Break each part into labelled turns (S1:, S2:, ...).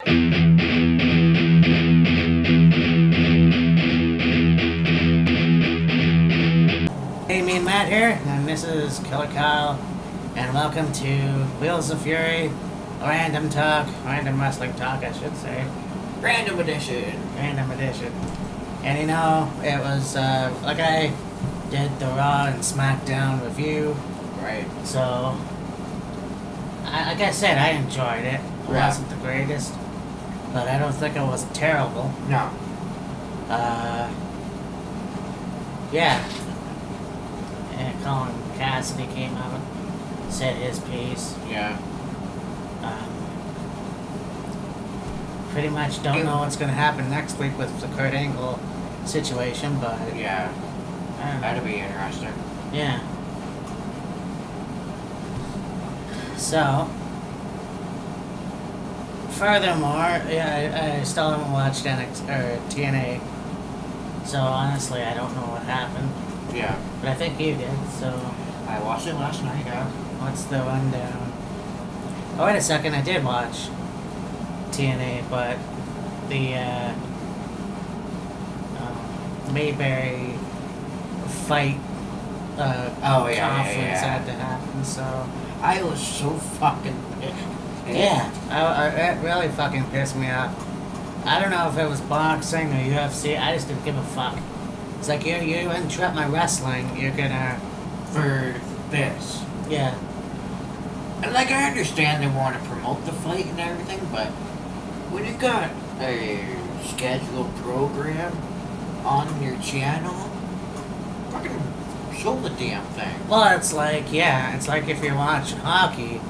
S1: Hey, me and Matt here, and this is Killer Kyle, and welcome to Wheels of Fury, random wrestling talk, I should say.
S2: Random edition.
S1: And you know, it was, like I did the Raw and SmackDown review.
S2: Right.
S1: So, like I said, I enjoyed it. It wasn't the greatest, but I don't think it was terrible.
S2: No.
S1: Yeah. And Colin Cassidy came out, said his piece.
S2: Yeah.
S1: Pretty much don't know what's going to happen next week with the Kurt Angle situation, but...
S2: Yeah.
S1: I don't know.
S2: That'd be interesting.
S1: Yeah. So, furthermore, yeah, I still haven't watched TNA, so honestly, I don't know what happened.
S2: Yeah.
S1: But I think you did, so...
S2: I watched it last night, yeah.
S1: What's the rundown? Oh, wait a second, I did watch TNA, but the, Mayberry fight, conference had to happen, so...
S2: I was so fucking pissed.
S1: Yeah, it really fucking pissed me off. I don't know if it was boxing or UFC, I just didn't give a fuck. It's like, you interrupt my wrestling, you're gonna...
S2: For this.
S1: Yeah.
S2: And like, I understand they want to promote the fight and everything, but when you got a scheduled program on your channel, fucking show the damn thing.
S1: Well, it's like, yeah, it's like if you're watching hockey,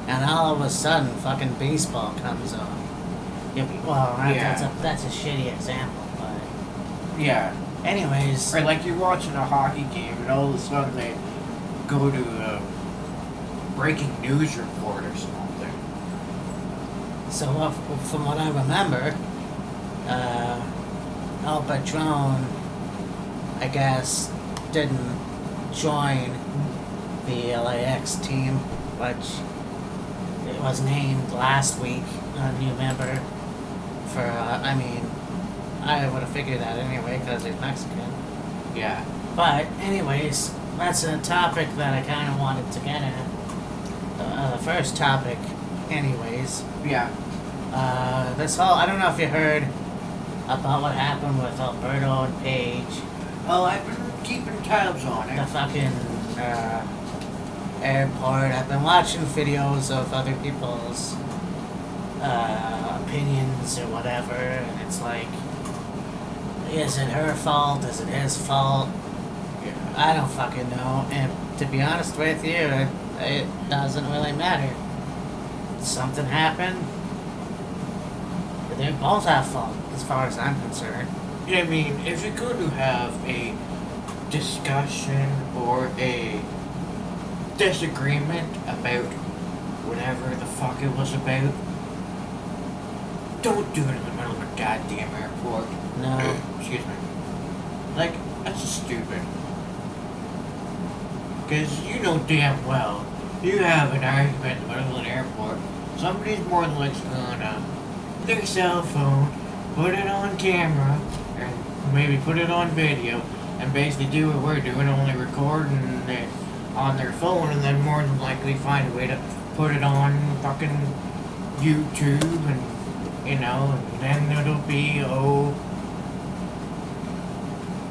S1: and all of a sudden, fucking baseball comes on. That's a shitty example, but...
S2: Yeah.
S1: Anyways...
S2: Or like you're watching a hockey game, and all of a sudden they go to a breaking news report or something.
S1: So, from what I remember, El Patron, I guess, didn't join the LAX team, which it was named last week a new member for, I mean, I would have figured that anyway because he's Mexican.
S2: Yeah.
S1: But, anyways, that's a topic that I kind of wanted to get at. The first topic, anyways.
S2: Yeah.
S1: This whole, I don't know if you heard about what happened with Alberto and Paige.
S2: Oh, I've been keeping tabs on it.
S1: The fucking, airport. I've been watching videos of other people's, opinions or whatever, and it's like, is it her fault? Is it his fault?
S2: Yeah.
S1: I don't fucking know, and to be honest with you, it doesn't really matter. Something happened. They both have fault, as far as I'm concerned.
S2: I mean, if you're going to have a discussion or a disagreement about whatever the fuck it was about, don't do it in the middle of a goddamn airport.
S1: No.
S2: Excuse me. Like, that's just stupid. Because you know damn well, you have an argument in the middle of an airport, somebody's more than likely gonna their cell phone, put it on camera, or maybe put it on video, and basically do what we're doing, only recording it on their phone, and then more than likely find a way to put it on fucking YouTube, and, you know, and then it'll be, oh,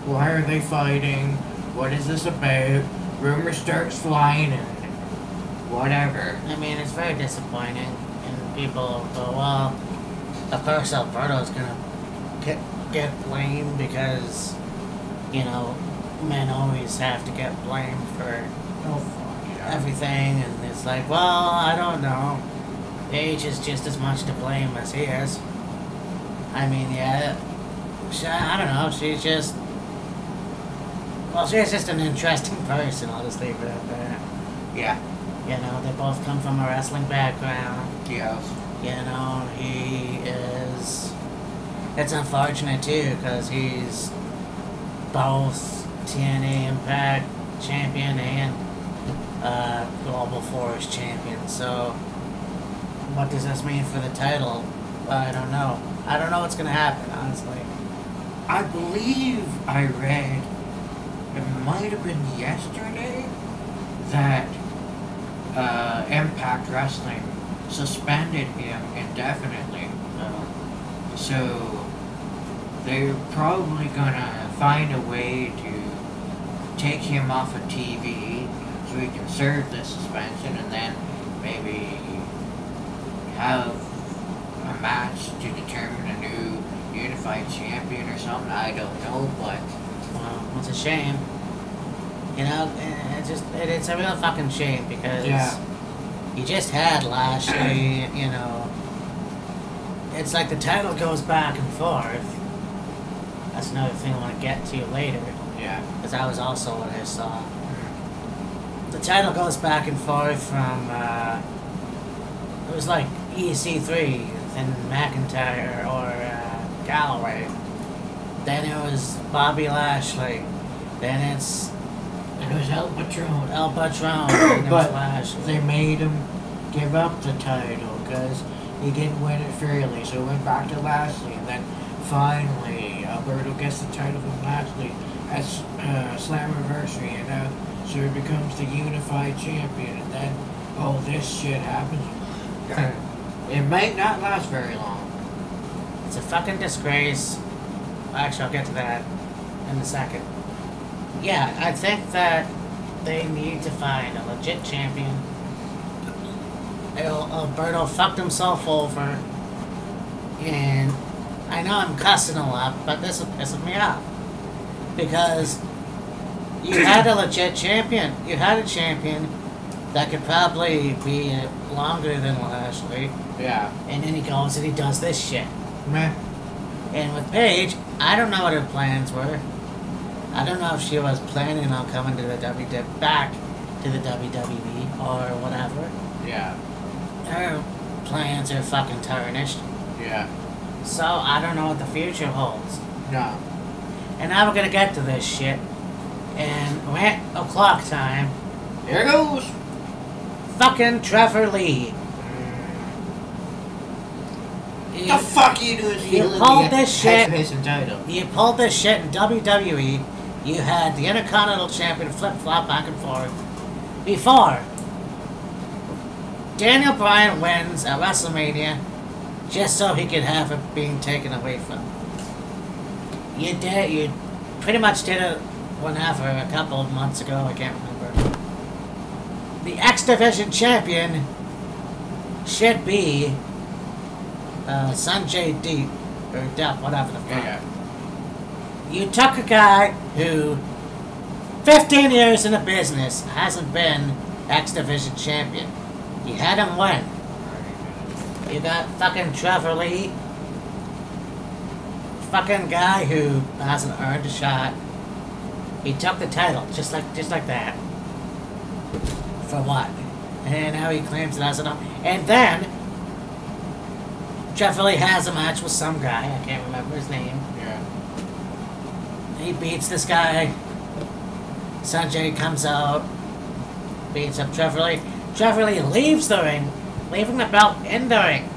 S2: why are they fighting? What is this about? Rumor starts flying, and whatever.
S1: I mean, it's very disappointing, and people go, well, of course Alberto's gonna get blamed because, you know, men always have to get blamed for everything, and it's like, well, I don't know. Paige is just as much to blame as he is. I mean, yeah, I don't know, she's just an interesting person, I'll just leave it at that.
S2: Yeah.
S1: You know, they both come from a wrestling background.
S2: Yes.
S1: You know, he is... It's unfortunate, too, because he's both TNA Impact champion and Global Force champion. So, what does this mean for the title I don't know. I don't know what's gonna happen, honestly.
S2: I believe I read, it might have been yesterday, that Impact Wrestling suspended him indefinitely. So they're probably gonna find a way to take him off of TV so he can serve the suspension and then maybe have a match to determine a new unified champion or something. I don't know, but
S1: Well, it's a shame. You know, it's a real fucking shame because you just had Lashley, you know. It's like the title goes back and forth. That's another thing I want to get to later.
S2: yeah.
S1: Because that was also what I saw. The title goes back and forth from, it was like EC3, then McIntyre or Galloway. Then it was Bobby Lashley. Then it's
S2: And it was El Patron.
S1: El Patron. And
S2: But
S1: Lashley.
S2: they made him give up the title because he didn't win it fairly, so it went back to Lashley, and then finally Alberto gets the title from Lashley at Slammiversary, and now so he becomes the unified champion, and then all this shit happens. It might not last very long.
S1: It's a fucking disgrace. Actually, I'll get to that in a second. Yeah, I think that they need to find a legit champion. Alberto fucked himself over. And I know I'm cussing a lot, but this is pissing me off. Because you had a legit champion. You had a champion that could probably be longer than Lashley.
S2: Yeah.
S1: And then he goes and he does this shit.
S2: Meh.
S1: And with Paige, I don't know what her plans were. I don't know if she was planning on coming to the back to the WWE or whatever.
S2: Yeah.
S1: Her plans are fucking tarnished.
S2: Yeah.
S1: So I don't know what the future holds.
S2: No.
S1: And now we're gonna get to this shit. And rant o'clock time.
S2: Here goes.
S1: Fucking Trevor Lee.
S2: The fuck you doing?
S1: You pulled this shit.
S2: Title.
S1: You pulled this shit in WWE. You had the Intercontinental Champion flip-flop back and forth. Before Daniel Bryan wins at WrestleMania just so he could have it being taken away from him. You pretty much did it whenever, a couple of months ago, I can't remember. The X Division Champion should be Sanjay Deep, or Depp, whatever the fuck.
S2: Yeah.
S1: You took a guy who 15 years in the business hasn't been X Division champion. You had him win. You got fucking Trevor Lee, fucking guy who hasn't earned a shot. He took the title just like that. For what? And now he claims it has enough. And then Trevor Lee has a match with some guy. I can't remember his name.
S2: Yeah.
S1: He beats this guy. Sanjay comes out, beats up Trevor Lee. Trevor Lee leaves the ring, leaving the belt in the ring.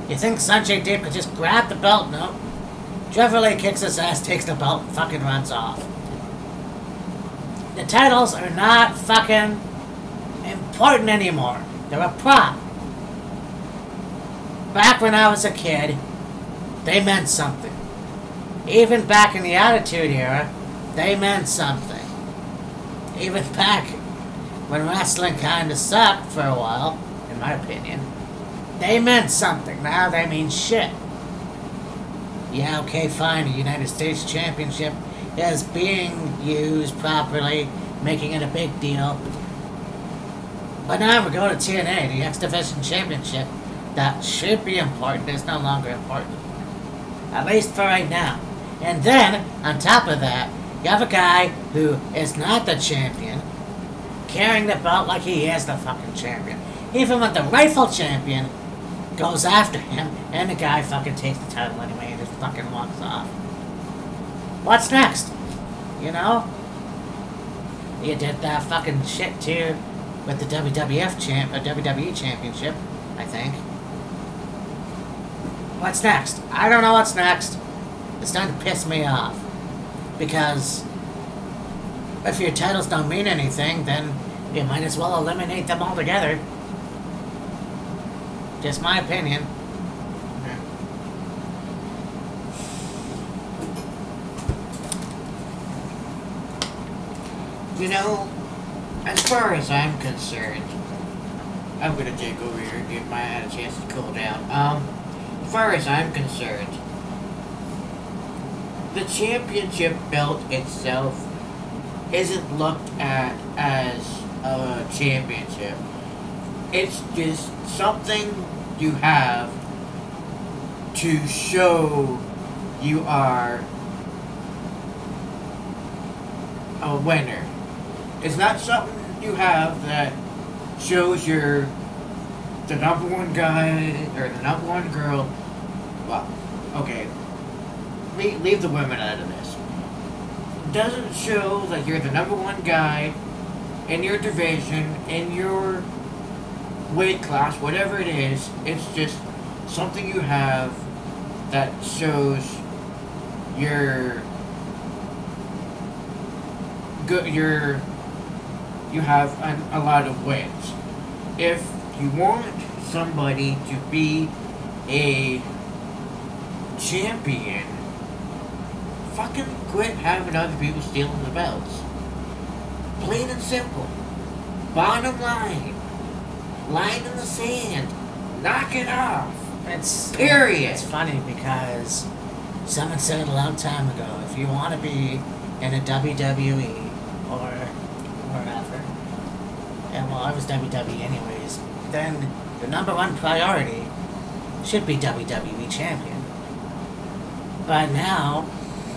S1: You think Sanjay Deep could just grab the belt? No. Trevor Lee kicks his ass, takes the belt, and fucking runs off. The titles are not fucking important anymore. They're a prop. Back when I was a kid, they meant something. Even back in the Attitude Era, they meant something. Even back when wrestling kinda sucked for a while, in my opinion, they meant something. Now they mean shit. Yeah, okay, fine, the United States Championship is being used properly, making it a big deal. But now we're going to TNA, the X Division Championship, that should be important, is no longer important. At least for right now. And then, on top of that, you have a guy who is not the champion, carrying the belt like he is the fucking champion. Even when the rightful champion goes after him, and the guy fucking takes the title anyway and just fucking walks off. What's next? You know? You did that fucking shit too with the WWE Championship, I think. What's next? I don't know what's next. It's starting to piss me off. Because if your titles don't mean anything, then you might as well eliminate them altogether. Just my opinion.
S2: You know, as far as I'm concerned, I'm gonna take over here and give my head a chance to cool down. As far as I'm concerned, the championship belt itself isn't looked at as a championship. It's just something you have to show you are a winner. It's not something you have that shows you're the number one guy or the number one girl. Well, okay. Leave the women out of this. It doesn't show that you're the number one guy in your division, in your weight class, whatever it is. It's just something you have that shows you're good. You have a lot of wins. If you want somebody to be a champion, fucking quit having other people stealing the belts. Plain and simple. Bottom line. Line in the sand. Knock it off. Period.
S1: It's funny because someone said a long time ago, if you want to be in a WWE or wherever, and well, I was WWE anyways, then the number one priority should be WWE champion. But now,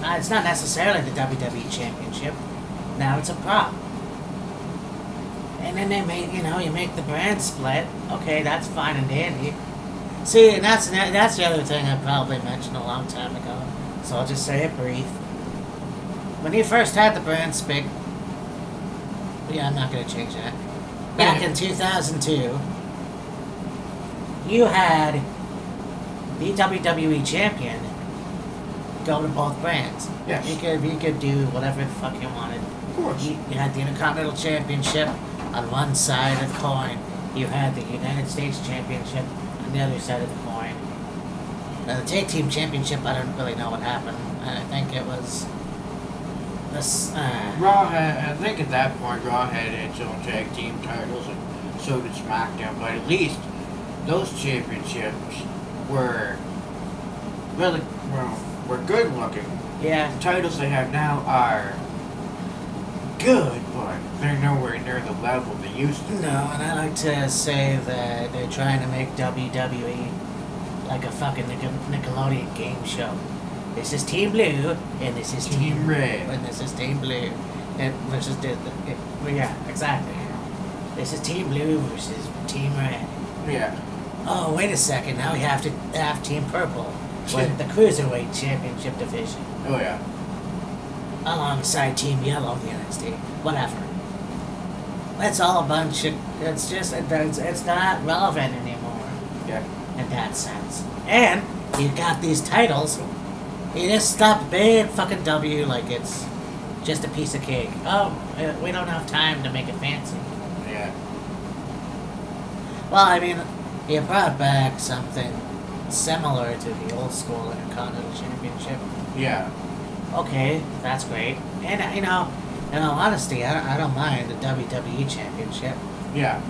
S1: it's not necessarily the WWE championship. Now it's a prop. And then they make, you make the brand split. Okay, that's fine and dandy. See, and that's the other thing I probably mentioned a long time ago. So I'll just say it brief. When you first had the brand split, yeah, I'm not going to change that. Back in 2002, you had the WWE champion go to both brands.
S2: Yes.
S1: You could do whatever the fuck you wanted.
S2: Of course.
S1: You had the Intercontinental Championship on one side of the coin. You had the United States Championship on the other side of the coin. Now the Tag Team Championship, I don't really know what happened. I think it was this.
S2: Raw had, I think at that point, Raw had its own tag team titles, and so did SmackDown. But at least those championships were really, were good looking.
S1: Yeah.
S2: The titles they have now are good, but they're nowhere near the level they used to.
S1: No, and I like to say that they're trying to make WWE like a fucking Nickelodeon game show. This is Team Blue, and this is
S2: Team Red.
S1: and this is Team Blue, and versus yeah, exactly. This is Team Blue versus Team Red.
S2: Yeah.
S1: Oh, wait a second. Now we have to have Team Purple with the Cruiserweight Championship division.
S2: Oh yeah.
S1: Alongside Team Yellow in the NXT. Whatever. That's all a bunch of... It's just... It's not relevant anymore.
S2: Yeah.
S1: In that sense. And you got these titles. You just stop big fucking W like it's just a piece of cake. Oh, we don't have time to make it fancy.
S2: Yeah.
S1: Well, I mean, you brought back something similar to the old school Intercontinental Championship.
S2: Yeah.
S1: Okay, that's great. And, in all honesty, I don't mind the WWE Championship.
S2: Yeah.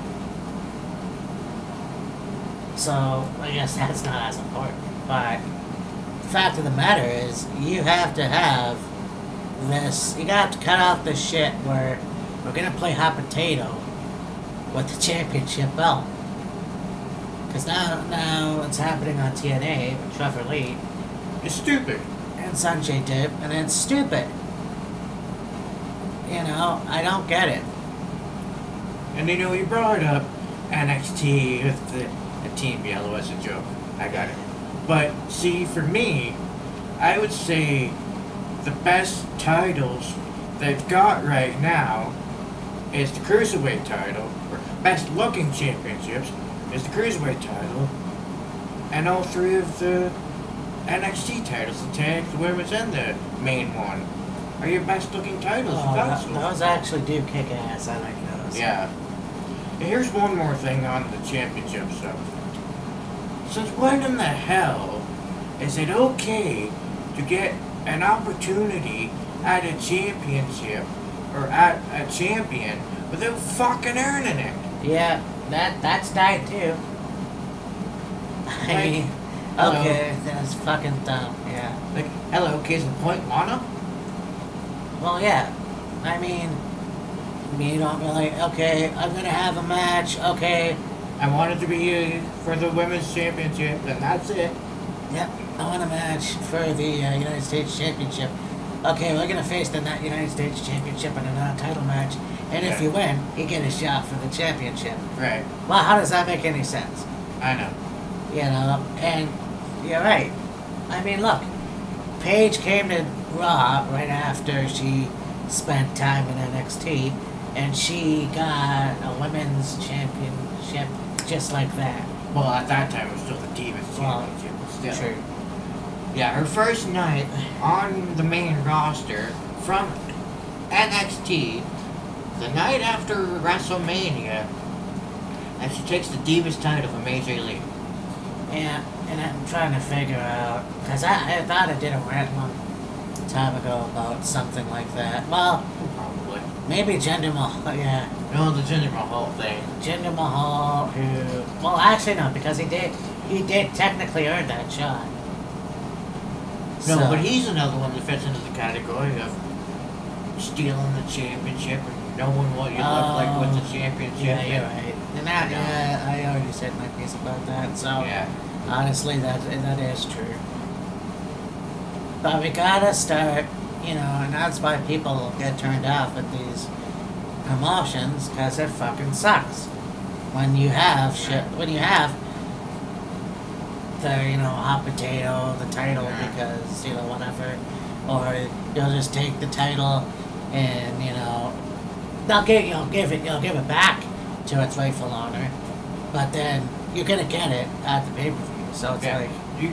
S1: So, I guess that's not as important. But the fact of the matter is, you have to have this... You got to cut off this shit where we're going to play hot potato with the championship belt. Because now it's happening on TNA with Trevor Lee.
S2: It's stupid.
S1: And Sanjay Dip, and it's stupid. I don't get it.
S2: And you brought up NXT with the Team Yellow as a joke. I got it. But see, for me, I would say the best titles they've got right now is the Cruiserweight title, or best looking championships is the Cruiserweight title, and all three of the NXT titles, the tag, the women's, and the main one, are your best looking titles.
S1: Those actually do kick ass. I like those.
S2: Yeah. And here's one more thing on the championship stuff. Since when in the hell is it okay to get an opportunity at a championship or at a champion without fucking earning it?
S1: Yeah, that's died too. I mean, okay, that's fucking dumb. Yeah.
S2: Like, hello, case in point, Lana?
S1: Well, yeah. I mean, you don't really. Okay, I'm gonna have a match. Okay.
S2: I want it to be for the women's championship, and that's it.
S1: Yep, I want a match for the United States Championship. Okay, we're gonna face the United States Championship in a non-title match, and if you win, you get a shot for the championship.
S2: Right.
S1: Well, how does that make any sense?
S2: I know.
S1: You know, and you're right. I mean, look, Paige came to Raw right after she spent time in NXT, and she got a women's championship just like that.
S2: Well, at that time, it was still the Divas Championship, but still.
S1: True.
S2: Yeah, her first night on the main roster from NXT, the night after WrestleMania, and she takes the Divas title from AJ Lee.
S1: Yeah, and I'm trying to figure out, because I thought I did a rant one time ago about something like that. Well,
S2: Probably.
S1: maybe Jinder Mahal, yeah.
S2: No, the Jinder Mahal thing.
S1: Jinder Mahal, who, well, actually no, because he did technically earn that shot.
S2: No,
S1: So-
S2: but he's another one that fits into the category of stealing the championship and knowing what you look like with the championship.
S1: Yeah, you're right. And that, yeah, I already said my piece about that. So
S2: Yeah.
S1: honestly, that is true. But we gotta start, you know, and that's why people get turned off at these promotions, because it fucking sucks. When you have the, you know, hot potato, the title, because, you know, whatever, or you'll just take the title and, you know, you'll give it back to its rightful owner, but then you're gonna get it at the pay-per-view, so it's like...
S2: You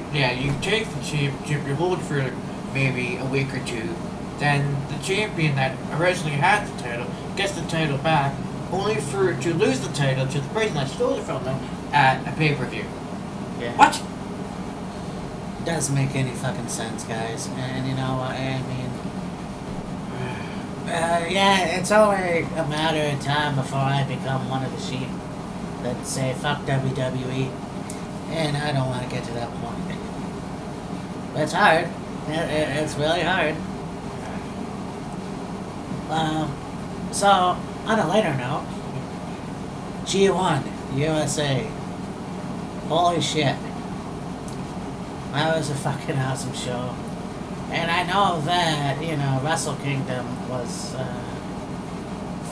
S2: take the championship, you hold it for maybe a week or two, then the champion that originally had the title gets the title back, only for to lose the title to the person that stole it from them at a pay-per-view.
S1: Yeah.
S2: What?
S1: Doesn't make any fucking sense, guys. And you know, I mean, yeah, it's only a matter of time before I become one of the sheep that say fuck WWE, and I don't want to get to that point. But it's hard. It's really hard. So on a lighter note, G1 USA. Holy shit. That was a fucking awesome show. And I know that, you know, Wrestle Kingdom was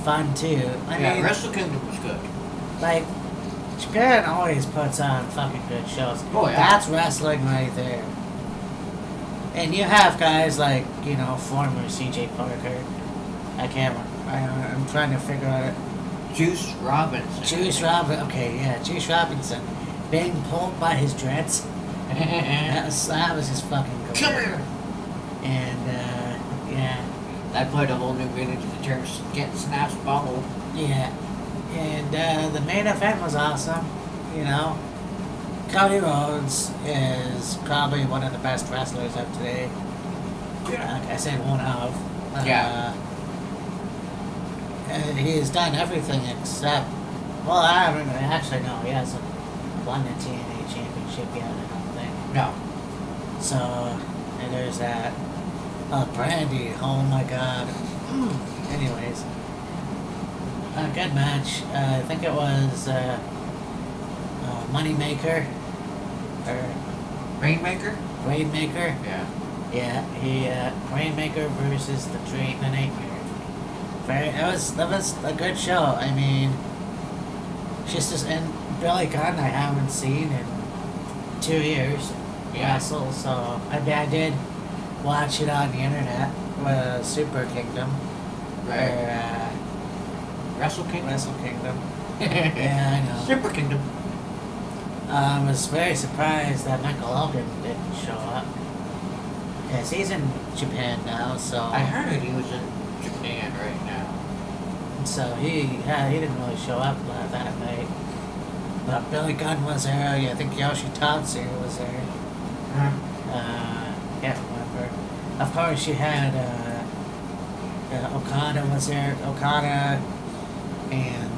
S1: fun too. I mean,
S2: Wrestle Kingdom was good.
S1: like, Japan always puts on fucking good shows.
S2: Oh, yeah.
S1: That's wrestling right there. And you have guys like, you know, former CJ Parker. I can't, I'm trying to figure out it.
S2: Juice Robinson.
S1: Juice Robinson, okay, yeah, Juice Robinson. Being pulled by his dreads. That was just fucking cool.
S2: Come here!
S1: And, yeah.
S2: That put a whole new meaning to the term get snaps bubble.
S1: Yeah. And, the main event was awesome. You know, Cody Rhodes is probably one of the best wrestlers of today.
S2: Yeah.
S1: Like I said, one of.
S2: Yeah.
S1: And he's done everything except, well, I don't know, actually, no, he hasn't won the TNA championship yet, I don't think.
S2: No.
S1: So, and there's that. Brandy, oh my god. Anyways. A good match. I think it was Moneymaker. Or
S2: Rainmaker?
S1: Rainmaker.
S2: Yeah.
S1: Yeah, Rainmaker versus the Nightmare. That was a good show. I mean, and Billy Gunn I haven't seen in 2 years.
S2: Yeah.
S1: Wrestle, so I did watch it on the internet. Super Kingdom.
S2: Right.
S1: Or,
S2: Wrestle Kingdom?
S1: Wrestle Kingdom. Yeah, I know.
S2: Super Kingdom.
S1: I was very surprised that Michael Elgin didn't show up. Because he's in Japan now, so...
S2: I heard he was in Japan right now.
S1: So he didn't really show up that night. But Billy Gunn was there. I think Yoshitatsu was there. Can't remember. Of course, you had Okada was there. Okada and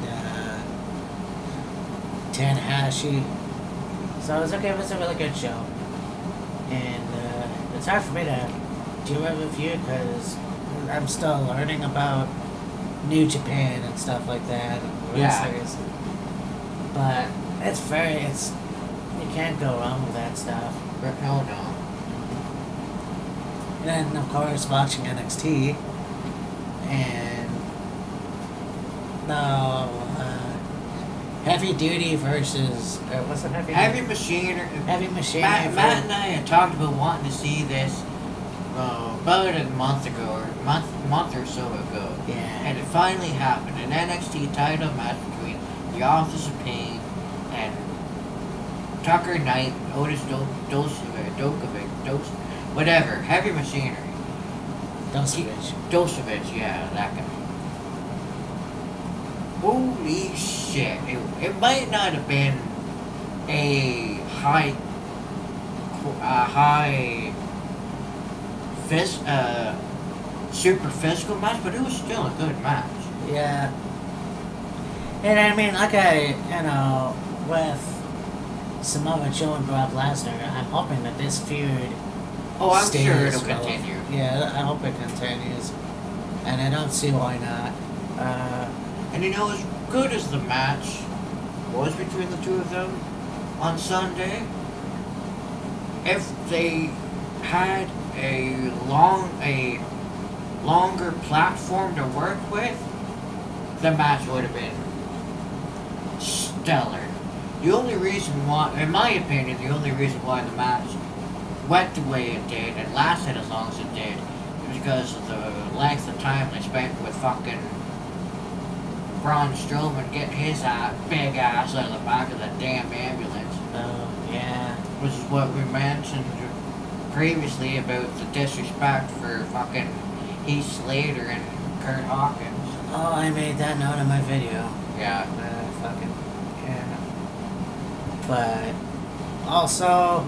S1: Tanahashi. So it was okay. It was a really good show. And it's hard for me to do a review because I'm still learning about New Japan and stuff like that. And wrestlers. But you can't go wrong with that stuff.
S2: Hell no.
S1: And then, of course, watching NXT. And Heavy Duty versus what's it?
S2: Heavy Machinery.
S1: Heavy Machinery.
S2: Matt and I had talked about wanting to see this about a month ago, or month or so ago.
S1: Yeah.
S2: And it finally happened. An NXT title match between the Authors of Pain and Tucker Knight, Otis Dokovic, whatever. Heavy Machinery. Dosevich, yeah, that guy. Holy shit. It might not have been a high super physical match, but it was still a good match.
S1: Yeah. And I mean, with Samoa Joe and Brock Lesnar, I'm hoping that this feud
S2: I'm
S1: stays
S2: sure it'll continue.
S1: Yeah, I hope it continues. And I don't see why not.
S2: And as good as the match was between the two of them on Sunday, if they had a longer platform to work with, the match would have been stellar. The only reason why, in my opinion, the match went the way it did and lasted as long as it did was because of the length of time they spent with fucking Braun Strowman getting his big ass out of the back of the damn ambulance.
S1: Oh, yeah.
S2: Which is what we mentioned previously about the disrespect for fucking Heath Slater and Kurt Hawkins.
S1: Oh, I made that note in my video.
S2: Yeah.
S1: Yeah. But also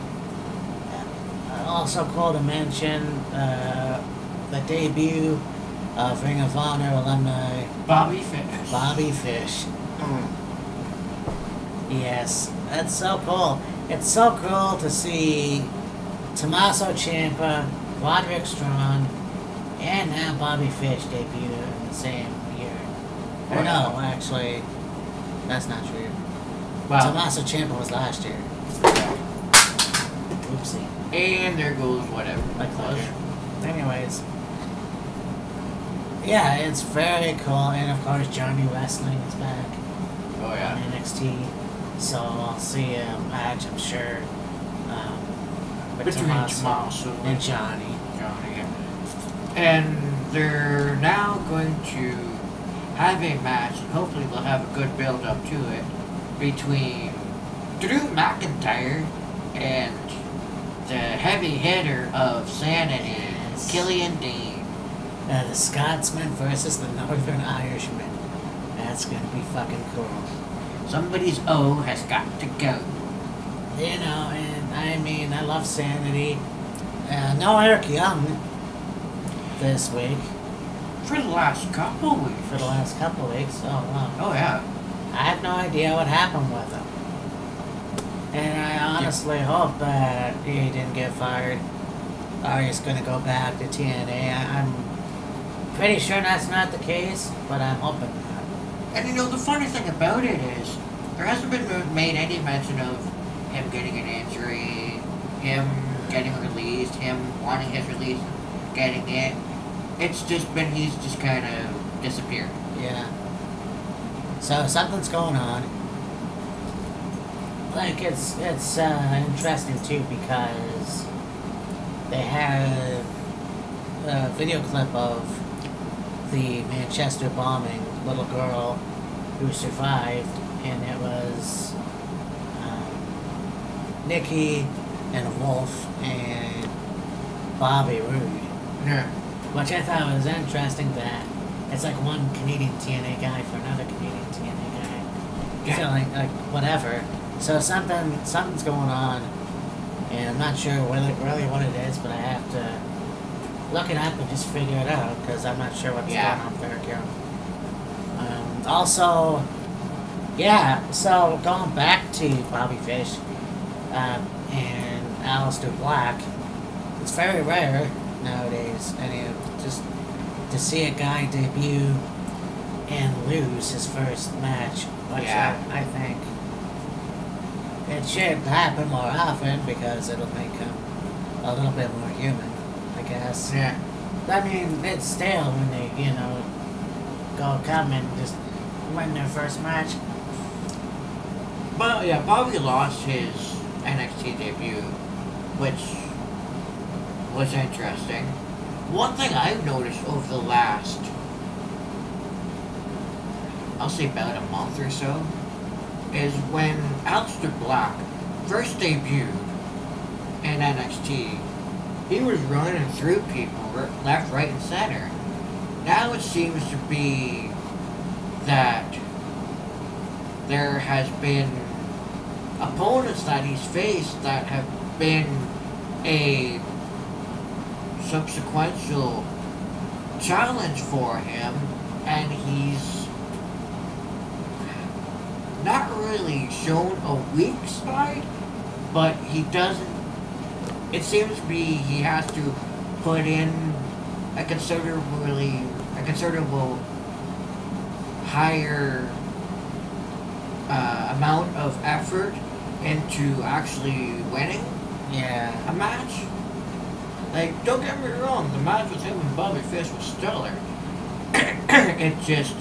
S1: cool to mention the debut of Ring of Honor alumni
S2: Bobby Fish.
S1: Yes, that's so cool. It's so cool to see Tommaso Ciampa, Roderick Strong, and now Bobby Fish debut in the same year. Or no, actually, that's not true.
S2: Well,
S1: Tommaso Ciampa was last year. Oopsie.
S2: And there goes whatever.
S1: Anyways. Yeah, it's very cool. And of course, Johnny Wrestling is back.
S2: Oh, yeah.
S1: On NXT. So I'll see a match, I'm sure.
S2: Between Tommaso
S1: and Johnny.
S2: Yeah. And they're now going to have a match, and hopefully they'll have a good build up to it, between Drew McIntyre and the heavy hitter of Sanity,
S1: yes.
S2: Killian Dane.
S1: The Scotsman versus the Northern Irishman. That's gonna be fucking cool.
S2: Somebody's O has got to go.
S1: And I mean, I love Sanity. No Eric Young this week.
S2: For the last couple weeks.
S1: Oh, wow.
S2: Oh, yeah.
S1: I have no idea what happened with him. And I honestly hope that he didn't get fired. Or he's going to go back to TNA. I'm pretty sure that's not the case, but I'm hoping not.
S2: And the funny thing about it is, there hasn't been made any mention of him getting an injury, him getting released, him wanting his release, getting it. It's just been, he's just kind of disappeared.
S1: Yeah. So something's going on. Like, it's interesting too because they have a video clip of the Manchester bombing, little girl who survived, and it was Nikki and Wolf and Bobby Roode.
S2: Yeah.
S1: Which I thought was interesting that it's like one Canadian TNA guy for another Canadian TNA guy.
S2: Yeah.
S1: So like whatever. So something's going on, and I'm not sure really what it is, but I have to look it up and just figure it out because I'm not sure what's going on with their account. Also, yeah. So going back to Bobby Fish and Aleister Black, it's very rare nowadays, and just to see a guy debut and lose his first match, which I think it should happen more often because it'll make him a little bit more human, I guess.
S2: Yeah.
S1: I mean, it's stale when they, come and just win their first match.
S2: But yeah, Bobby lost his NXT debut, which was interesting. One thing I've noticed over the last, I'll say about a month or so, is when Aleister Black first debuted in NXT, he was running through people left, right, and center. Now it seems to be that there has been opponents that he's faced that have been a subsequential challenge for him, and he's not really shown a weak side, but he doesn't. It seems to be he has to put in a considerable higher amount of effort into actually winning a match. Like, don't get me wrong, the match with him and Bobby Fish was stellar. It just,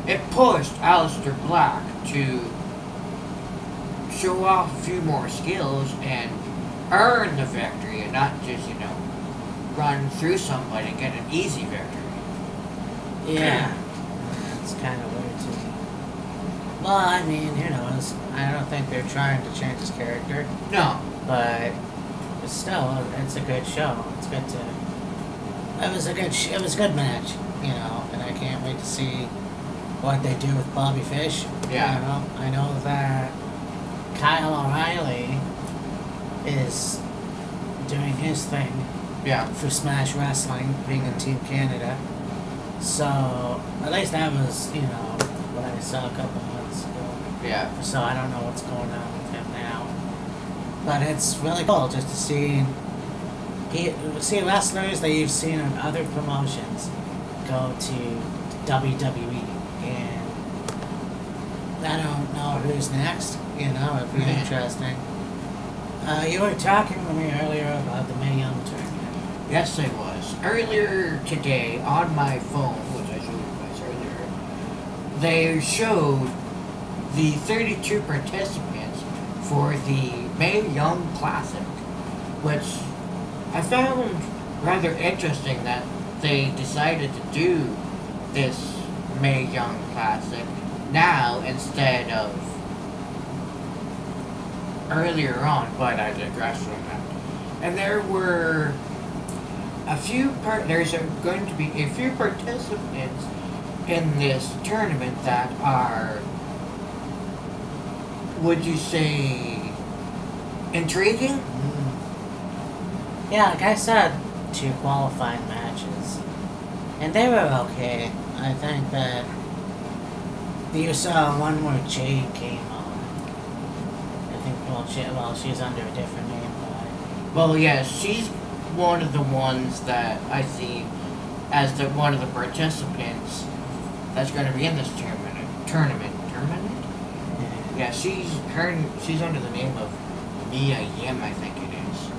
S2: it pushed Aleister Black to show off a few more skills and earn the victory and not just, run through somebody and get an easy victory.
S1: Yeah. It's kind of weird to me. Well, I mean, who knows? I don't think they're trying to change his character.
S2: No.
S1: But still, it's a good show. It's good to. It was a good match, and I can't wait to see what they do with Bobby Fish.
S2: Yeah.
S1: I know that Kyle O'Reilly is doing his thing.
S2: Yeah.
S1: For Smash Wrestling, being in Team Canada. So at least that was, what I saw a couple months ago.
S2: Yeah.
S1: So I don't know what's going on with him now. But it's really cool just to see wrestlers that you've seen on other promotions go to WWE, and I don't know who's next. It'd be interesting. You were talking to me earlier about the Mae Young Turnament.
S2: Yes, I was. Earlier today, on my phone, which I showed you guys earlier, they showed the 32 participants for the Mae Young Classic, which I found rather interesting that they decided to do this Mae Young Classic now instead of earlier on, but I digress from that. And there were there's going to be a few participants in this tournament that are, would you say, intriguing?
S1: Yeah, like I said, 2 qualifying matches, and they were okay. I think that you saw one where Jade came on. I think, she's under a different name, but...
S2: Well, yeah, she's one of the ones that I see as one of the participants that's going to be in this tournament. Yeah, she's under the name of Mae Young, I think it is.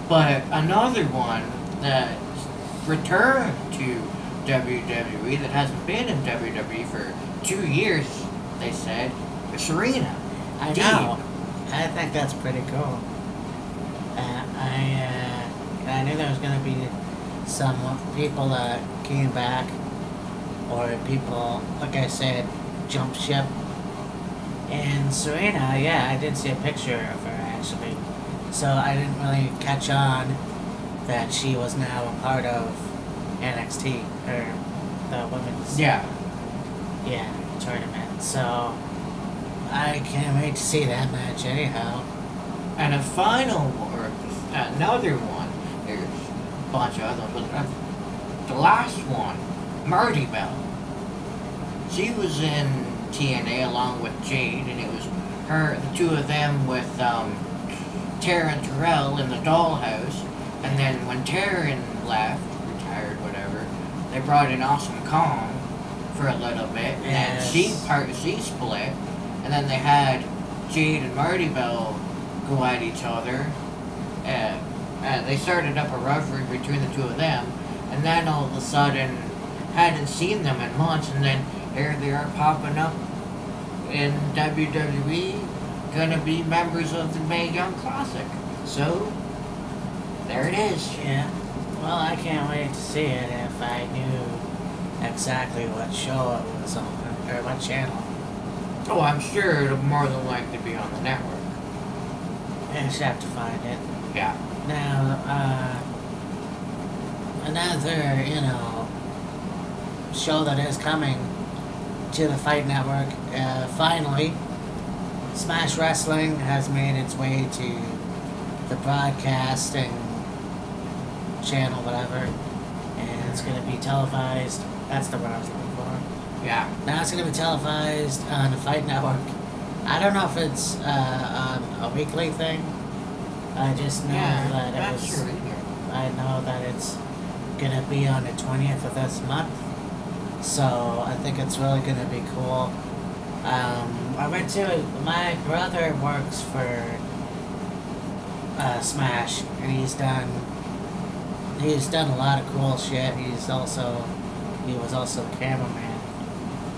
S2: But another one that returned to WWE that hasn't been in WWE for 2 years, they said, is Serena.
S1: I know. I think that's pretty cool. I knew there was going to be some people that came back, or people, like I said, jump ship. And Serena, yeah, I did see a picture of her actually. So I didn't really catch on that she was now a part of NXT, or the women's
S2: Yeah.
S1: tournament. So I can't wait to see that match anyhow.
S2: And a final, or another one, there's a bunch of other ones, but the last one, Marty Bell. She was in TNA along with Jade, and it was the two of them with Tara and Terrell in the dollhouse. And then when Taryn left, retired, whatever, they brought in Awesome Kong for a little bit, and then she split, and then they had Jade and Marty Bell go at each other, and they started up a rivalry between the two of them, and then all of a sudden, hadn't seen them in months, and then here they are popping up in WWE, gonna be members of the Mae Young Classic. So, there it is.
S1: Yeah. Well, I can't wait to see it if I knew exactly what show it was on, or what channel.
S2: Oh, I'm sure it'll more than likely be on the network.
S1: I just have to find it.
S2: Yeah.
S1: Now, another, show that is coming to the Fight Network, finally, Smash Wrestling has made its way to the broadcasting channel, whatever, and it's going to be televised. That's the word I was looking for.
S2: Yeah.
S1: Now it's going to be televised on the Fight Network. I don't know if it's on a weekly thing. I just know that it was.
S2: Sure either.
S1: I know that it's going to be on the 20th of this month. So I think it's really going to be cool. I went to, my brother works for Smash, and he's done a lot of cool shit. He was also a cameraman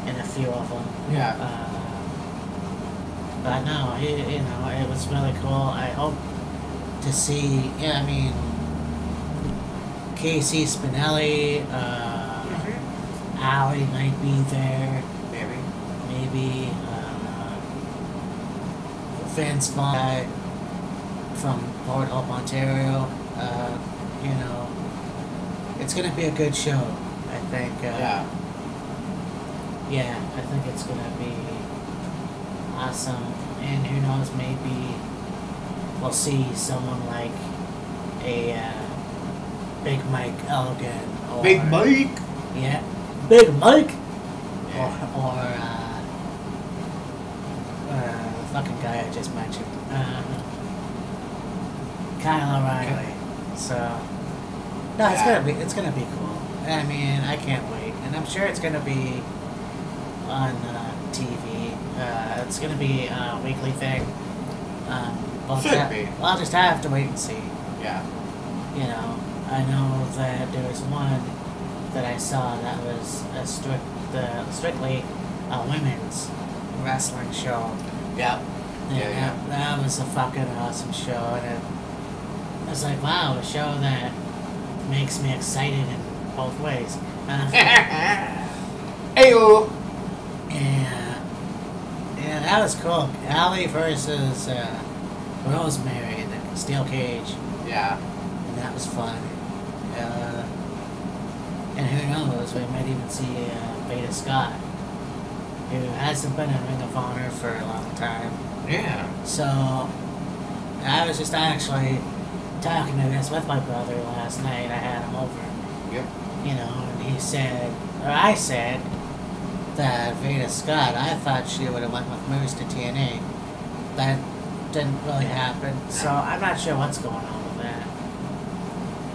S1: in a few of them.
S2: Yeah.
S1: But no, it was really cool. I hope to see, Casey Spinelli, Allie might be there. Maybe Vince Vaughn from Port Hope, Ontario. It's gonna be a good show, I think. Yeah, I think it's gonna be awesome. And who knows, maybe we'll see someone like a Big Mike Elgin. Or,
S2: Big Mike?
S1: Yeah. Big Mike?
S2: Yeah.
S1: Or the fucking guy I just mentioned. Kyle O'Reilly. So no, it's gonna be cool. I mean, I can't wait, and I'm sure it's gonna be on TV. It's gonna be a weekly thing. I'll just have to wait and see.
S2: Yeah.
S1: I know that there was one that I saw that was strictly a women's wrestling show.
S2: Yeah.
S1: And that was a fucking awesome show, and I was like, wow, a show that makes me excited in both ways.
S2: Ayo!
S1: Yeah, that was cool. Allie versus Rosemary in the steel cage.
S2: Yeah.
S1: And that was fun. And who knows, we might even see Beta Scott, who hasn't been in Ring of Honor for a long time.
S2: Yeah.
S1: So, I was just actually talking to this with my brother last night. I had him over.
S2: Yep.
S1: And he said, or I said, that Veda Scott, I thought she would have went with Moose to TNA. That didn't really happen. So, I'm not sure what's going on with that.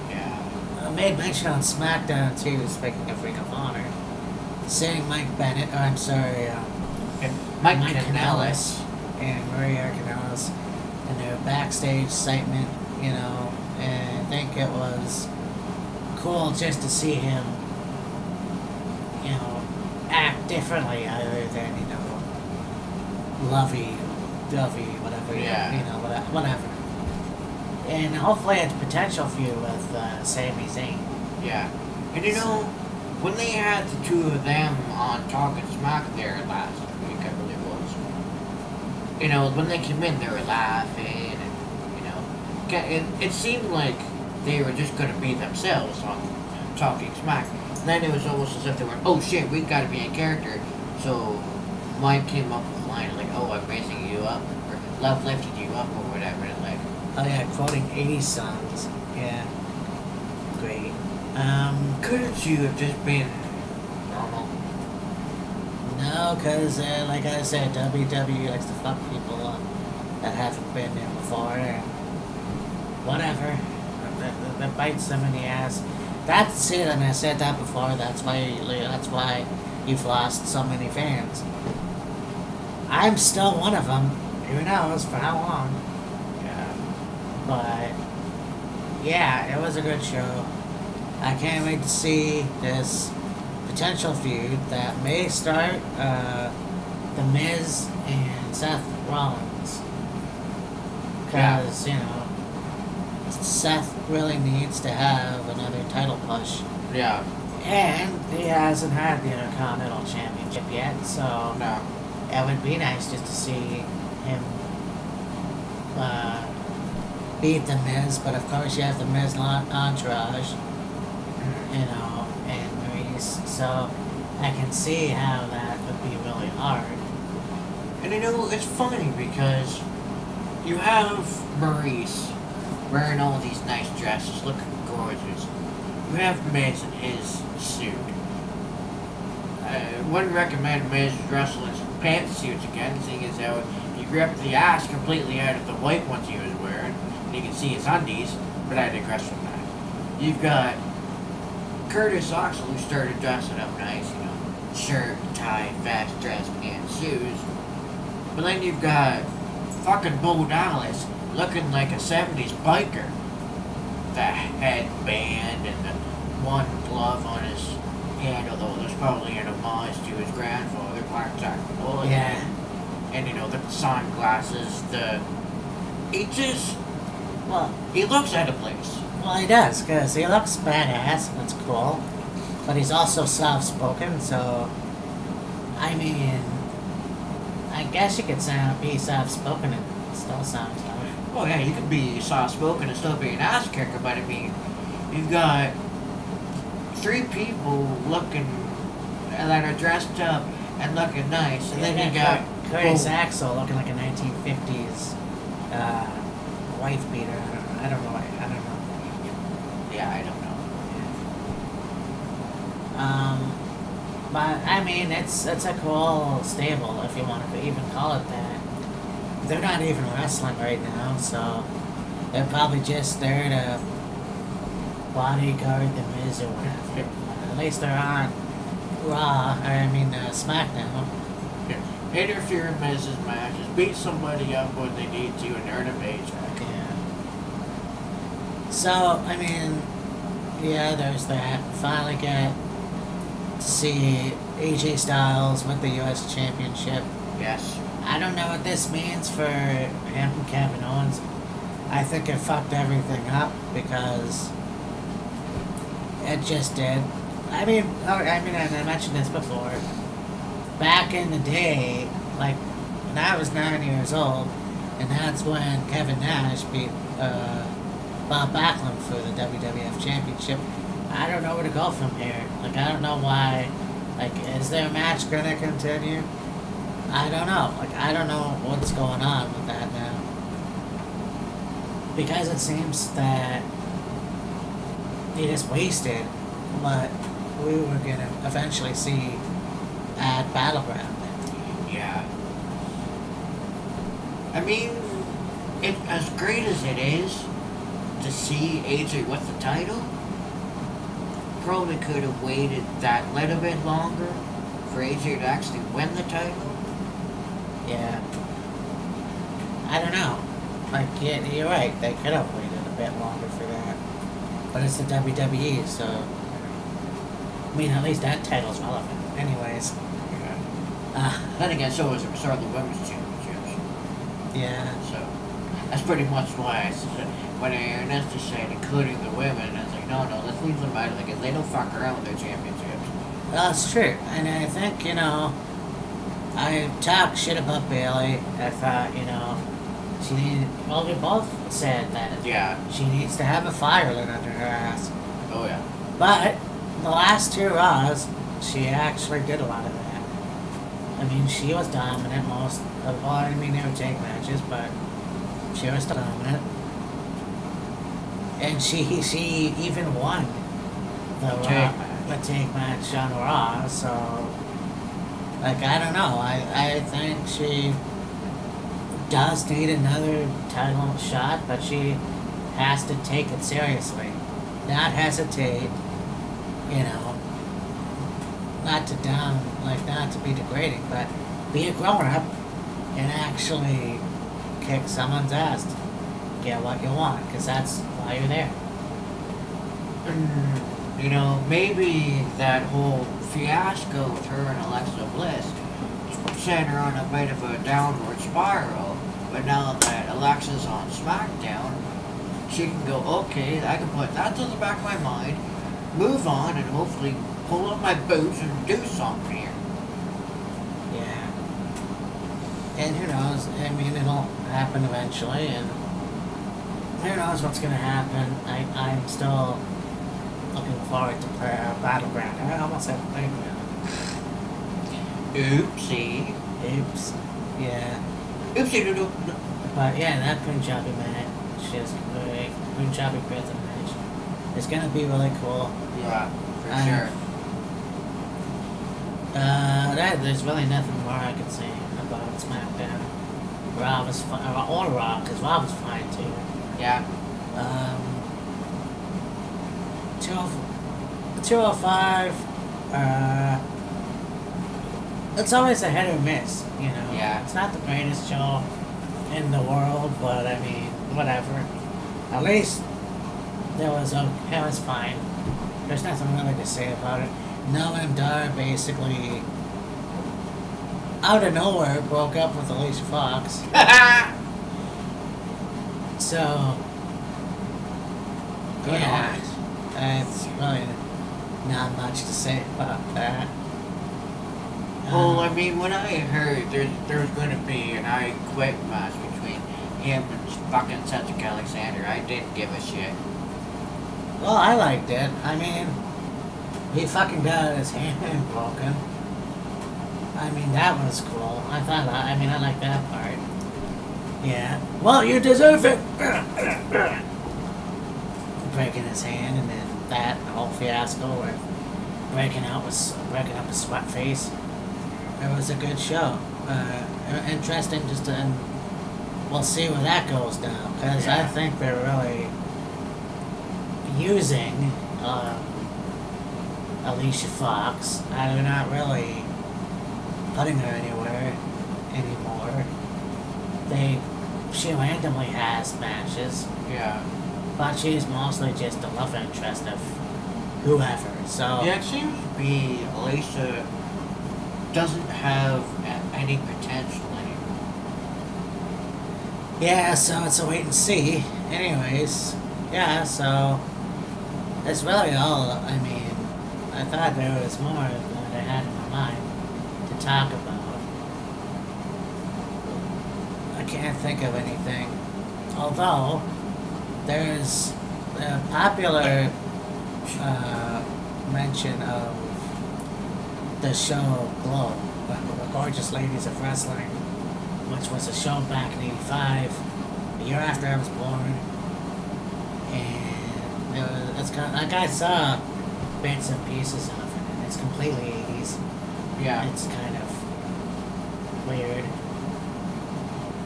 S2: Yeah.
S1: I made mention on SmackDown, too, speaking of Ring of Honor, seeing Mike Bennett, Mike Kanellis and Maria Kanellis in their backstage segment, and I think it was cool just to see him, act differently other than, lovey-dovey, whatever, whatever. And hopefully it's potential feud with Sami Zayn.
S2: Yeah. And when they had the two of them on Talking Smack there last week, I believe it was, when they came in, they were laughing, and, It seemed like they were just going to be themselves on Talking Smack. And then it was almost as if they were, oh shit, we got to be in character. So Mike came up with a line like, oh, I'm raising you up, or love lifted you up, or whatever. And like,
S1: oh yeah, quoting 80s songs. Yeah. Great.
S2: Couldn't you have just been normal?
S1: No, because, like I said, WWE likes to fuck people up that haven't been there before, and whatever. That bites them in the ass. That's it, and I said that before, that's why you've lost so many fans. I'm still one of them. Who knows for how long.
S2: Yeah.
S1: But, yeah, it was a good show. I can't wait to see this potential feud that may start The Miz and Seth Rollins. Because, you know, Seth really needs to have another title push.
S2: Yeah.
S1: And he hasn't had the Intercontinental Championship yet, so
S2: No.
S1: it would be nice just to see him beat The Miz, but of course you have The Miz entourage, you know, and Maurice, so I can see how that would be really hard.
S2: And you know, it's funny because you have Maurice wearing all these nice dresses, looking gorgeous. You have Miz in his suit. I wouldn't recommend Miz wrestling in pantsuits again, seeing as how he ripped the ass completely out of the white ones he was wearing, and you can see his undies, but I digress from that. You've got Curtis Axel, who started dressing up nice, you know, shirt, tie, vest, dress, pants, shoes. But then you've got fucking Bo Dallas looking like a 70s biker. The headband and the one glove on his head, although there's probably an homage to his grandfather, Blackjack Bullet.
S1: Yeah.
S2: And you know, the sunglasses,
S1: Well,
S2: he looks out of place.
S1: Well, he does, because he looks badass, that's cool. But he's also soft-spoken, so... I mean... I guess you could be soft-spoken and still sound tough.
S2: Well, yeah, you could be soft-spoken and still be an ass kicker, but I mean, you've got 3 people looking that are dressed up and looking nice, and then you got
S1: Curtis Axel looking like a 1950s wife beater. I don't know.
S2: Yeah, I don't know.
S1: But I mean, it's a cool stable, if you want to even call it that. They're not even wrestling right now, so they're probably just there to bodyguard the Miz or whatever. At least they're on Raw, SmackDown.
S2: Yeah. Interfere in Miz's matches, beat somebody up when they need to, and earn a paycheck.
S1: Yeah. So, I mean, yeah, there's that. Finally get to see AJ Styles with the U.S. Championship.
S2: Yes.
S1: I don't know what this means for him and Kevin Owens. I think it fucked everything up because it just did. I mentioned this before. Back in the day, like when I was 9 years old, and that's when Kevin Nash beat Bob Backlund for the WWF Championship. I don't know where to go from here. Like, I don't know why. Like, is their match gonna continue? I don't know. Like, I don't know what's going on with that now. Because it seems that they just wasted what we were gonna eventually see at Battleground.
S2: Yeah. I mean, as great as it is to see AJ with the title, probably could have waited that little bit longer for AJ to actually win the title.
S1: Yeah. I don't know. Like, yeah, you're right. They could have waited a bit longer for that. But it's the WWE, so... I mean, at least that title's relevant. Anyways.
S2: Yeah. Then again, so is the Women's Championships.
S1: Yeah.
S2: So, that's pretty much why I said, when Ernesto said including the women, I was like, no, let's leave them out of it, because they don't fuck around with their championships.
S1: Well, that's true. And I think, I talked shit about Bailey. I thought, she needed. Well, we both said that
S2: Yeah.
S1: she needs to have a fire lit under her ass.
S2: Oh yeah.
S1: But the last 2 Raws, she actually did a lot of that. I mean, she was dominant most of. Well, I mean, they were take matches, but she was dominant. And she even won the take match on Raw. So, like, I don't know. I think she does need another title shot, but she has to take it seriously. Not hesitate, you know, not to be degrading, but be a grown-up and actually kick someone's ass to get what you want, because that's why you're there.
S2: You know, maybe that whole fiasco with her and Alexa Bliss sent her on a bit of a downward spiral, but now that Alexa's on SmackDown, she can go, okay, I can put that to the back of my mind, move on, and hopefully pull up my boots and do something here.
S1: Yeah. And who knows? I mean, it'll happen eventually, and who knows what's going to happen. I'm still looking forward to Battleground. I almost said Playground.
S2: Oopsie.
S1: Oops. Yeah.
S2: Oopsie doodle.
S1: But yeah, that Punjabi match, Punjabi prison match, is going to be really cool.
S2: Yeah, for sure.
S1: There's really nothing more I can say about SmackDown. Raw was fine, or Raw, because Raw was fine too.
S2: Yeah.
S1: 205, it's always a hit or miss, you know?
S2: Yeah.
S1: It's not the greatest show in the world, but I mean, whatever. At least it was fine. There's nothing really to say about it. Noam Dar basically, out of nowhere, broke up with Alicia Fox. So, yeah, it's really not much to say about that.
S2: Well, I mean, when I heard there was going to be an I Quit match between him and fucking Cedric Alexander, I didn't give a shit.
S1: Well, I liked it. I mean, he fucking got his hand broken. I mean, that was cool. I like that part. Yeah. Well, you deserve it! Breaking his hand, and then that whole fiasco with breaking up his sweat face. It was a good show. Interesting and we'll see where that goes now, because I think they're really using Alicia Fox. They're not really putting her anywhere anymore. She randomly has matches.
S2: Yeah.
S1: But she's mostly just a love interest of whoever, so...
S2: Yeah, it seems to be Alicia doesn't have any potential anymore.
S1: Yeah, so it's a wait and see. Anyways, yeah, so... That's really all, I mean... I thought there was more that I had in my mind to talk about. I can't think of anything. Although... There's a popular mention of the show Glow, the Gorgeous Ladies of Wrestling, which was a show back in '85, the year after I was born, and it's kind of, like I saw bits and pieces of it, and it's completely '80s.
S2: Yeah.
S1: It's kind of weird.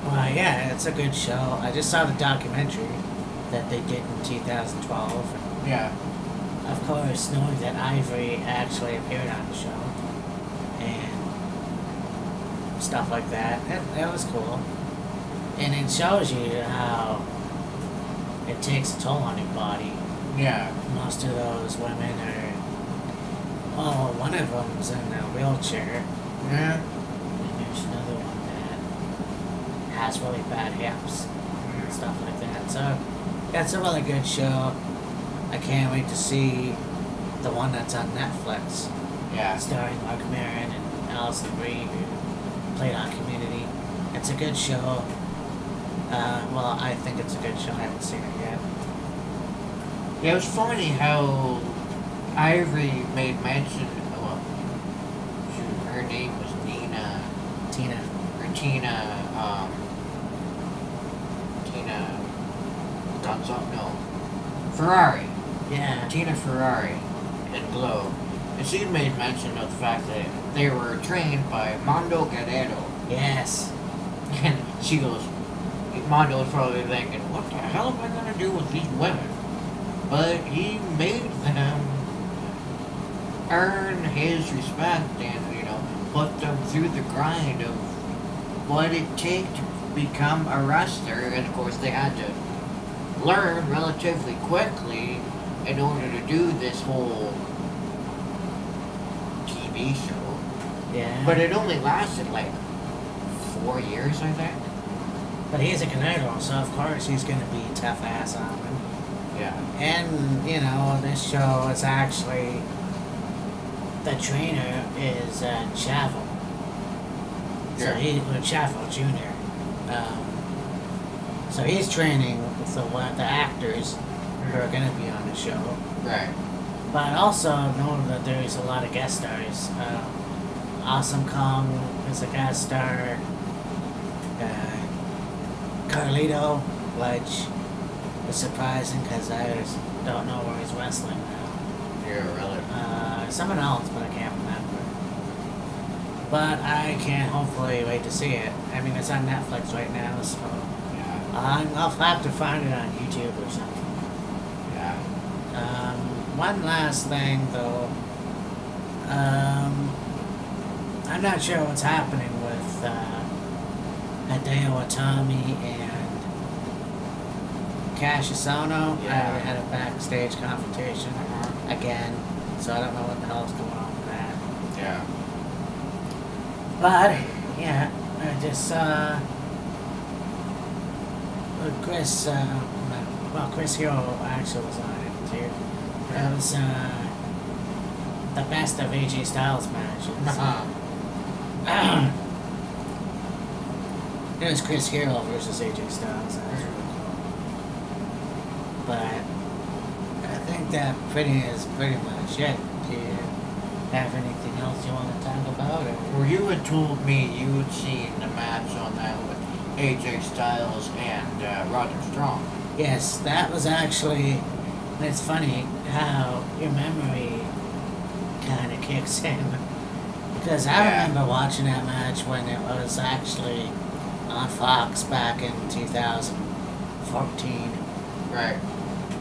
S1: But yeah, it's a good show. I just saw the documentary that they did in 2012.
S2: Yeah.
S1: Of course, knowing that Ivory actually appeared on the show and stuff like that, that was cool. And it shows you how it takes a toll on your body.
S2: Yeah.
S1: Most of those women are, well, one of them's in a wheelchair.
S2: Yeah.
S1: And there's another one that has really bad hips and stuff like that. So, it's a really good show. I can't wait to see the one that's on Netflix.
S2: Yeah.
S1: Starring Mark Maron and Alison Brie, who played on Community. It's a good show. Well, I think it's a good show. I haven't seen it yet.
S2: Yeah, it was funny how Ivory made mention. Well, her name was Nina.
S1: Tina.
S2: Or Tina. Tina. Gonzalez? No. Ferrari.
S1: Yeah.
S2: Tina Ferrari in Glow. And she made mention of the fact that they were trained by Mondo Guerrero.
S1: Yes.
S2: And she goes, Mondo was probably thinking, what the hell am I going to do with these women? But he made them earn his respect and, you know, put them through the grind of what it takes to become a wrestler. And of course they had to learn relatively quickly in order to do this whole TV show.
S1: Yeah.
S2: But it only lasted like 4 years, I think.
S1: But he's a Canadian, so of course he's going to be tough ass on him.
S2: Yeah.
S1: And, you know, this show is actually, the trainer is Chavo. So
S2: Yeah.
S1: Chavo Jr. So he's training the actors who are going to be on the show.
S2: Right.
S1: But also know that there's a lot of guest stars. Awesome Kong is a guest star. Carlito, which is surprising because I just don't know where he's wrestling now.
S2: Yeah, really.
S1: Someone else, but I can't remember. But I can hopefully wait to see it. I mean, it's on Netflix right now, so
S2: Yeah.
S1: I'll have to find it on YouTube or something.
S2: Yeah.
S1: One last thing, though. I'm not sure what's happening with Hideo Itami and Cassius Ohno.
S2: Yeah.
S1: They had a backstage confrontation again, so I don't know what the hell's going on with that.
S2: Yeah.
S1: But, yeah, I just saw Chris, Chris Hero actually was on it too. It was the best of AJ Styles matches. It was Chris Hero versus AJ Styles. That was really cool. But I think that is pretty much it. Do you have anything else you want to talk about? Or?
S2: Well, you had told me you had seen the match on that with AJ Styles and Roderick Strong.
S1: Yes, that was actually. It's funny how your memory kind of kicks in. Because I remember watching that match when it was actually on Fox back in 2014.
S2: Right.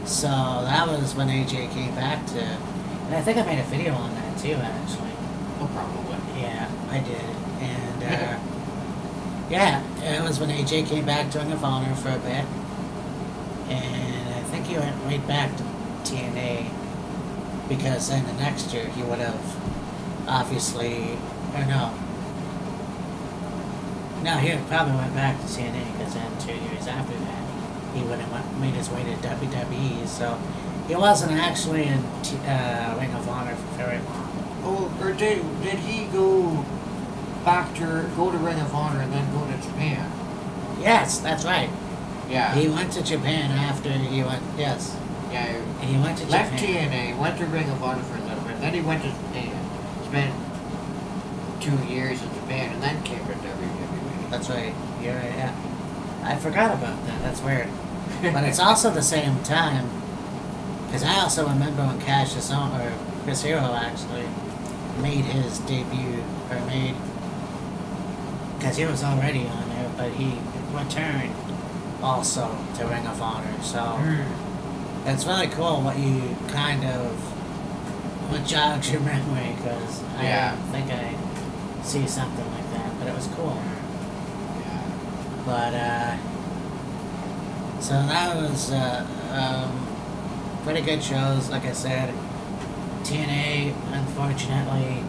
S1: So that was when AJ came back to. And I think I made a video on that too, actually.
S2: Oh, probably.
S1: Yeah, I did. And, yeah, it was when AJ came back to Ring of Honor for a bit. And I think he went right back to TNA. Because then the next year he would have obviously. Or no. No, he probably went back to TNA because then 2 years after that he would have made his way to WWE. So he wasn't actually in Ring of Honor for very long.
S2: Oh, or did he go back to Ring of Honor and then go to Japan?
S1: Yes, that's right.
S2: Yeah.
S1: He went to Japan after he went. Yes.
S2: Yeah.
S1: He went to
S2: Left
S1: Japan.
S2: TNA, went to Ring of Honor for a little bit, then he went to Japan, spent 2 years in Japan, and then came to WWE.
S1: That's right. You're right. Yeah. I forgot about that. That's weird. But it's also the same time. Because I also remember when Cassius Ohno, or Chris Hero actually, made his debut, or made, because he was already on there, but he returned also to Ring of Honor. So it's really cool what you kind of, what jogs your memory, because I think I see something like that, but it was cool. But, so that was, pretty good shows. Like I said, TNA, unfortunately,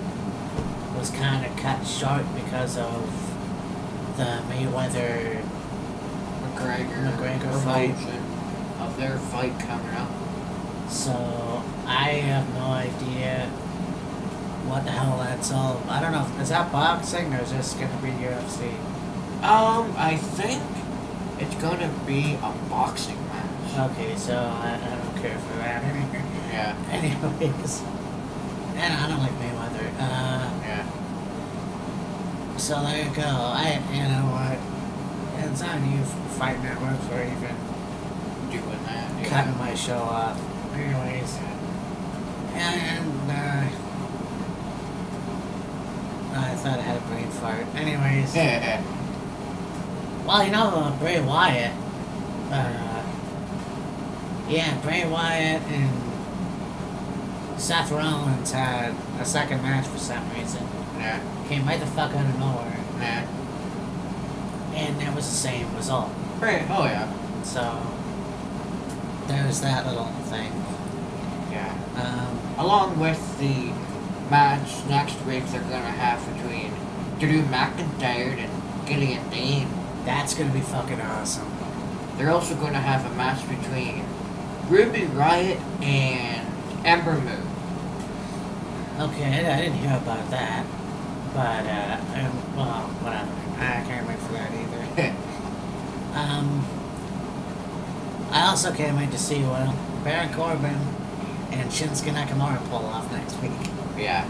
S1: was kind of cut short because of the Mayweather McGregor fight.
S2: Of their fight coming up.
S1: So, I have no idea what the hell that's all. I don't know, is that boxing or is this going to be UFC?
S2: I think It's gonna be a boxing match.
S1: Okay, so I don't care for that.
S2: Yeah.
S1: Anyways, and I don't like Mayweather.
S2: Yeah.
S1: So there you go. You know what? It's on you, Fight Network, for even
S2: Doing that. Yeah.
S1: cutting my show off. Anyways, and I thought I had a brain fart. Anyways,
S2: Yeah.
S1: well, you know Bray Wyatt. Yeah, Bray Wyatt and Seth Rollins had a second match for some reason.
S2: Yeah.
S1: Came right the fuck out of nowhere.
S2: Yeah.
S1: And it was the same result.
S2: Right. Oh yeah.
S1: So there's that little thing.
S2: Yeah. Along with the match next week, they're gonna have between Drew McIntyre and Gillian Dane.
S1: That's gonna be fucking awesome.
S2: They're also gonna have a match between Ruby Riott and Ember Moon.
S1: Okay, I didn't hear about that. But, well, whatever. I can't wait for that either. I also can't wait to see what Baron Corbin and Shinsuke Nakamura pull off next week.
S2: Yeah.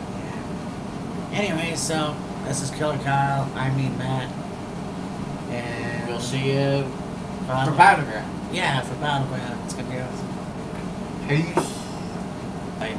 S1: Anyway, so this is Killer Kyle. I mean Matt. And
S2: We'll see you
S1: probably,
S2: for Battleground.
S1: yeah, for Battleground. It's gonna be awesome.
S2: Peace.
S1: Bye.